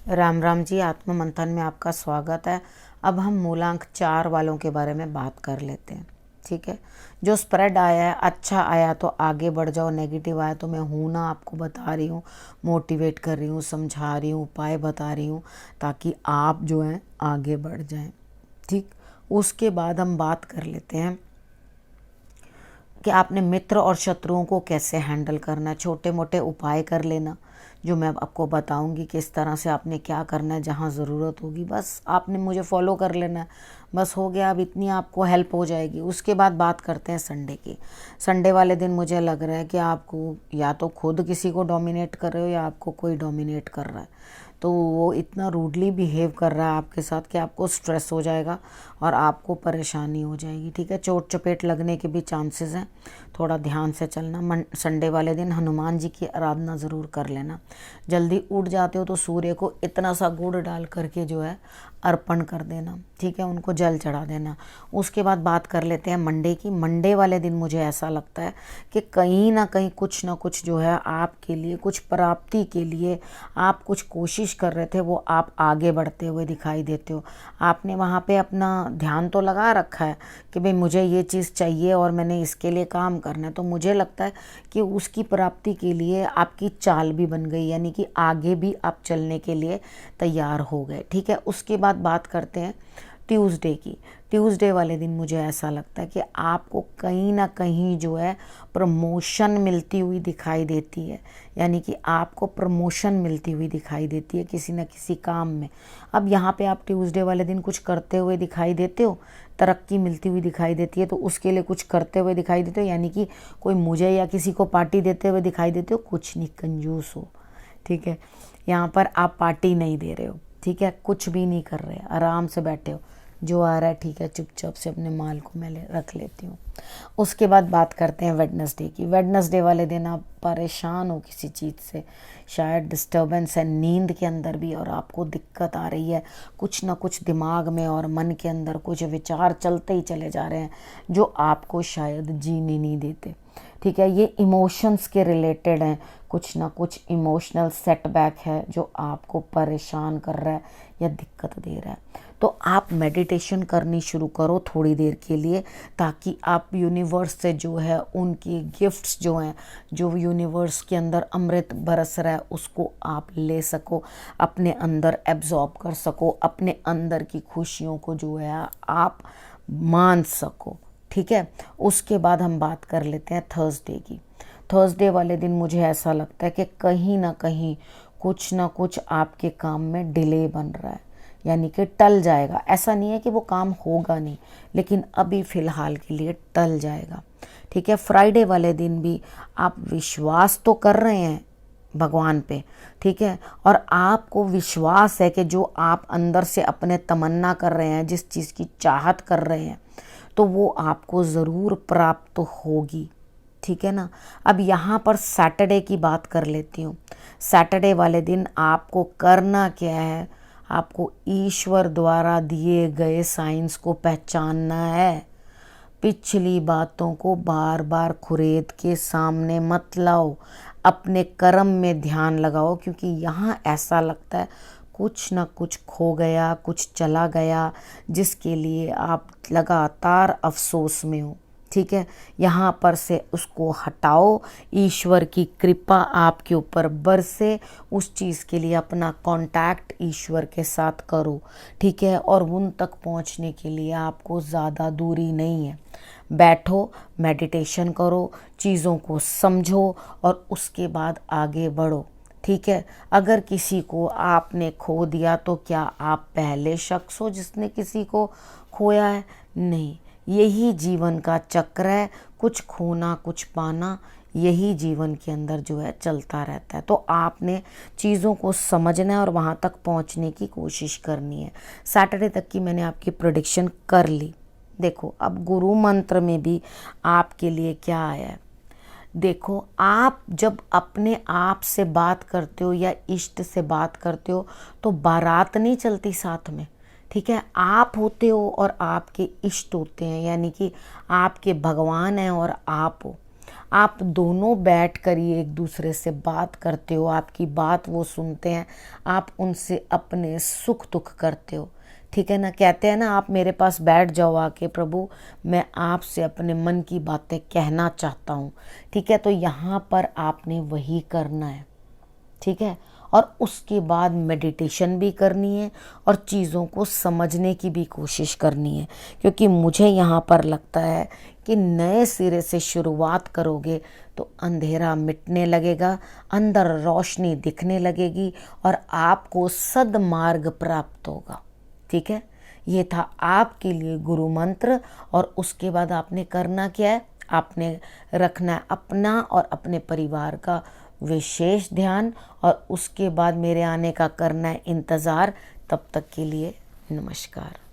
राम राम जी। आत्म मंथन में आपका स्वागत है। अब हम मूलांक 4 वालों के बारे में बात कर लेते हैं। ठीक है, जो स्प्रेड आया है अच्छा आया तो आगे बढ़ जाओ, नेगेटिव आया तो मैं हूँ ना आपको बता रही हूँ, मोटिवेट कर रही हूँ, समझा रही हूँ, उपाय बता रही हूँ ताकि आप जो हैं आगे बढ़ जाएं। ठीक, उसके बाद हम बात कर लेते हैं कि आपने मित्र और शत्रुओं को कैसे हैंडल करना है। छोटे मोटे उपाय कर लेना जो मैं आपको बताऊंगी किस तरह से आपने क्या करना है। जहाँ ज़रूरत होगी बस आपने मुझे फॉलो कर लेना है, बस हो गया। अब इतनी आपको हेल्प हो जाएगी। उसके बाद बात करते हैं संडे की। संडे वाले दिन मुझे लग रहा है कि आपको या तो खुद किसी को डोमिनेट कर रहे हो या आपको कोई डोमिनेट कर रहा है। तो वो इतना रूडली बिहेव कर रहा है आपके साथ कि आपको स्ट्रेस हो जाएगा और आपको परेशानी हो जाएगी। ठीक है, चोट चपेट लगने के भी चांसेस हैं। थोड़ा ध्यान से चलना। संडे वाले दिन हनुमान जी की आराधना ज़रूर कर लेना। जल्दी उठ जाते हो तो सूर्य को इतना सा गुड़ डाल करके जो है अर्पण कर देना। ठीक है, उनको जल चढ़ा देना। उसके बाद बात कर लेते हैं मंडे की। मंडे वाले दिन मुझे ऐसा लगता है कि कहीं ना कहीं कुछ ना कुछ जो है आपके लिए कुछ प्राप्ति के लिए आप कुछ कोशिश कर रहे थे, वो आप आगे बढ़ते हुए दिखाई देते हो। आपने वहाँ पे अपना ध्यान तो लगा रखा है कि भाई मुझे ये चीज़ चाहिए और मैंने इसके लिए काम करना है। तो मुझे लगता है कि उसकी प्राप्ति के लिए आपकी चाल भी बन गई, यानी कि आगे भी आप चलने के लिए तैयार हो गए। ठीक है, उसके बाद बात करते हैं ट्यूसडे की। ट्यूसडे वाले दिन मुझे ऐसा लगता है कि आपको कहीं ना कहीं जो है प्रमोशन मिलती हुई दिखाई देती है, यानी कि आपको प्रमोशन मिलती हुई दिखाई देती है किसी न किसी काम में। अब यहाँ पे आप ट्यूसडे वाले दिन कुछ करते हुए दिखाई देते हो, तरक्की मिलती हुई दिखाई देती है, तो उसके लिए कुछ करते हुए दिखाई देते हो, यानी कि कोई मुझे या किसी को पार्टी देते हुए दिखाई देते हो। कुछ नहीं, कंजूस हो। ठीक है, यहाँ पर आप पार्टी नहीं दे रहे हो। ठीक है, कुछ भी नहीं कर रहे, आराम से बैठे हो, जो आ रहा है ठीक है चुपचाप से अपने माल को मैं रख लेती हूँ। उसके बाद बात करते हैं वेडनेसडे की। वेडनेसडे वाले दिन आप परेशान हो किसी चीज़ से, शायद डिस्टर्बेंस है नींद के अंदर भी और आपको दिक्कत आ रही है। कुछ ना कुछ दिमाग में और मन के अंदर कुछ विचार चलते ही चले जा रहे हैं जो आपको शायद जीने नहीं देते। ठीक है, ये इमोशंस के रिलेटेड हैं। कुछ ना कुछ इमोशनल सेटबैक है जो आपको परेशान कर रहा है या दिक्कत दे रहा है। तो आप मेडिटेशन करनी शुरू करो थोड़ी देर के लिए, ताकि आप यूनिवर्स से जो है उनकी गिफ्ट्स जो हैं, जो यूनिवर्स के अंदर अमृत बरस रहा है उसको आप ले सको, अपने अंदर एब्जॉर्ब कर सको, अपने अंदर की खुशियों को जो है आप मान सको। ठीक है, उसके बाद हम बात कर लेते हैं थर्सडे की। थर्सडे वाले दिन मुझे ऐसा लगता है कि कहीं ना कुछ आपके काम में डिले बन रहा है, यानी कि टल जाएगा। ऐसा नहीं है कि वो काम होगा नहीं, लेकिन अभी फ़िलहाल के लिए टल जाएगा। ठीक है, फ्राइडे वाले दिन भी आप विश्वास तो कर रहे हैं भगवान पे। ठीक है, और आपको विश्वास है कि जो आप अंदर से अपने तमन्ना कर रहे हैं, जिस चीज़ की चाहत कर रहे हैं, तो वो आपको ज़रूर प्राप्त होगी। ठीक है ना। अब यहाँ पर सैटरडे की बात कर लेती हूँ। सैटरडे वाले दिन आपको करना क्या है, आपको ईश्वर द्वारा दिए गए साइंस को पहचानना है। पिछली बातों को बार बार खुरेद के सामने मत लाओ, अपने कर्म में ध्यान लगाओ, क्योंकि यहाँ ऐसा लगता है कुछ ना कुछ खो गया, कुछ चला गया, जिसके लिए आप लगातार अफसोस में हो। ठीक है, यहाँ पर से उसको हटाओ, ईश्वर की कृपा आपके ऊपर बरसे, उस चीज़ के लिए अपना कांटेक्ट ईश्वर के साथ करो। ठीक है, और उन तक पहुँचने के लिए आपको ज़्यादा दूरी नहीं है। बैठो, मेडिटेशन करो, चीज़ों को समझो और उसके बाद आगे बढ़ो। ठीक है, अगर किसी को आपने खो दिया तो क्या आप पहले शख्स हो जिसने किसी को खोया है? नहीं, यही जीवन का चक्र है, कुछ खोना कुछ पाना, यही जीवन के अंदर जो है चलता रहता है। तो आपने चीज़ों को समझना है और वहाँ तक पहुँचने की कोशिश करनी है। सैटरडे तक की मैंने आपकी प्रेडिक्शन कर ली। देखो अब गुरु मंत्र में भी आपके लिए क्या आया है। देखो, आप जब अपने आप से बात करते हो या इष्ट से बात करते हो तो बारात नहीं चलती साथ में। ठीक है, आप होते हो और आपके इष्ट होते हैं, यानी कि आपके भगवान हैं और आप हो। आप दोनों बैठ कर ही एक दूसरे से बात करते हो, आपकी बात वो सुनते हैं, आप उनसे अपने सुख दुख करते हो। ठीक है ना, कहते हैं ना आप मेरे पास बैठ जाओ आके, प्रभु मैं आपसे अपने मन की बातें कहना चाहता हूँ। ठीक है, तो यहाँ पर आपने वही करना है। ठीक है, और उसके बाद मेडिटेशन भी करनी है और चीज़ों को समझने की भी कोशिश करनी है, क्योंकि मुझे यहाँ पर लगता है कि नए सिरे से शुरुआत करोगे तो अंधेरा मिटने लगेगा, अंदर रोशनी दिखने लगेगी और आपको सद्मार्ग प्राप्त होगा। ठीक है, ये था आपके लिए गुरु मंत्र। और उसके बाद आपने करना क्या है, आपने रखना है अपना और अपने परिवार का विशेष ध्यान, और उसके बाद मेरे आने का करना है इंतज़ार। तब तक के लिए नमस्कार।